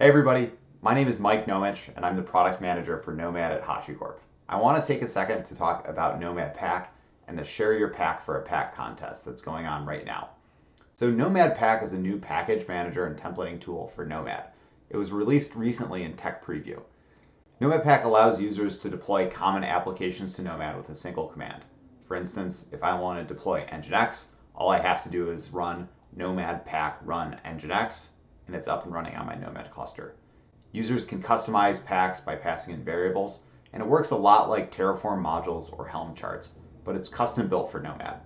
Hey everybody, my name is Mike Nomich and I'm the product manager for Nomad at HashiCorp. I want to take a second to talk about nomad-pack and the Share Your Pack for a Pack contest that's going on right now. So nomad-pack is a new package manager and templating tool for Nomad. It was released recently in tech preview. Nomad-pack allows users to deploy common applications to Nomad with a single command. For instance, if I want to deploy nginx, all I have to do is run nomad-pack run nginx, and it's up and running on my Nomad cluster. Users can customize packs by passing in variables, and it works a lot like Terraform modules or Helm charts, but it's custom built for Nomad.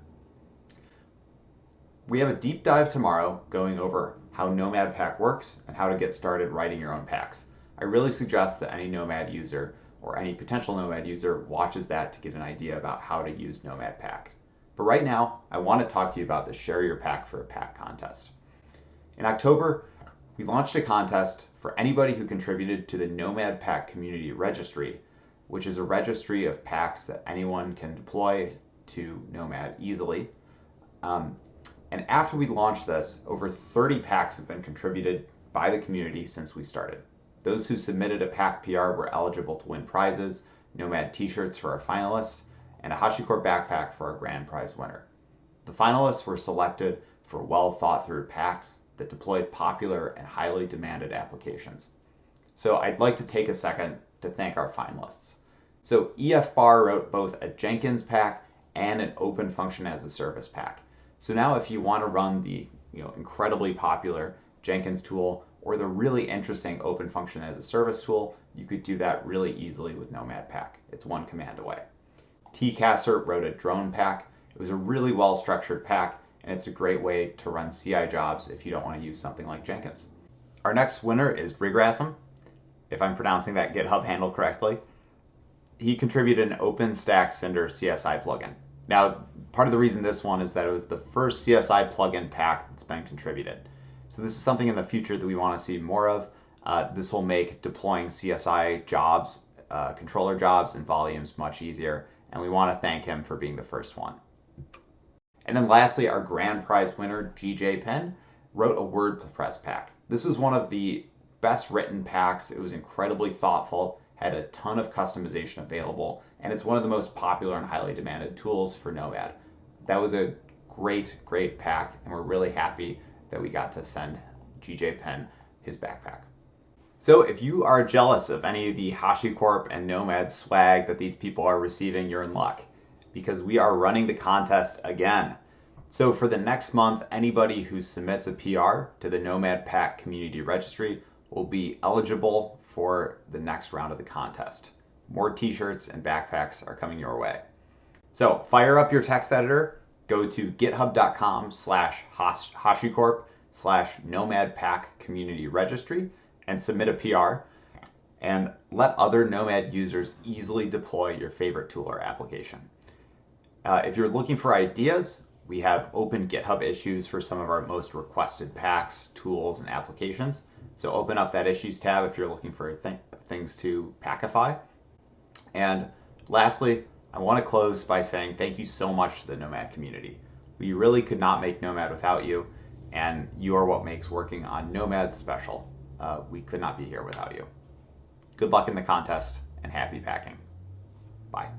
We have a deep dive tomorrow going over how nomad-pack works and how to get started writing your own packs. I really suggest that any Nomad user or any potential Nomad user watches that to get an idea about how to use nomad-pack. But right now, I want to talk to you about the Share Your Pack for a Pack contest. In October, we launched a contest for anybody who contributed to the nomad-pack community registry, which is a registry of packs that anyone can deploy to Nomad easily. And after we launched this, over 30 packs have been contributed by the community since we started. Those who submitted a pack PR were eligible to win prizes, Nomad t-shirts for our finalists, and a HashiCorp backpack for our grand prize winner. The finalists were selected for well thought through packs that deployed popular and highly demanded applications. So I'd like to take a second to thank our finalists. So efbar wrote both a Jenkins pack and an open function as a service pack. So now if you want to run the incredibly popular Jenkins tool or the really interesting open function as a service tool, you could do that really easily with nomad-pack. It's one command away. Tcaster wrote a drone pack. It was a really well structured pack, and it's a great way to run CI jobs if you don't want to use something like Jenkins. Our next winner is Brigrasm, if I'm pronouncing that GitHub handle correctly. He contributed an OpenStack Cinder CSI plugin. Now, part of the reason this one is that it was the first CSI plugin pack that's been contributed. So this is something in the future that we want to see more of. This will make deploying CSI jobs, controller jobs, and volumes much easier, and we want to thank him for being the first one. And then lastly, our grand prize winner, GJ Penn, wrote a WordPress pack. This is one of the best written packs. It was incredibly thoughtful, had a ton of customization available, and it's one of the most popular and highly demanded tools for Nomad. That was a great pack, and we're really happy that we got to send GJ Penn his backpack. So if you are jealous of any of the HashiCorp and Nomad swag that these people are receiving, you're in luck, because we are running the contest again. So for the next month, anybody who submits a PR to the nomad-pack community registry will be eligible for the next round of the contest. More t-shirts and backpacks are coming your way. So fire up your text editor, go to github.com/HashiCorp/nomad-pack community registry and submit a PR, and let other Nomad users easily deploy your favorite tool or application. If you're looking for ideas, we have open GitHub issues for some of our most requested packs, tools, and applications. So open up that issues tab if you're looking for things to packify. And lastly, I want to close by saying thank you so much to the Nomad community. We really could not make Nomad without you, and you are what makes working on Nomad special. We could not be here without you. Good luck in the contest, and happy packing. Bye.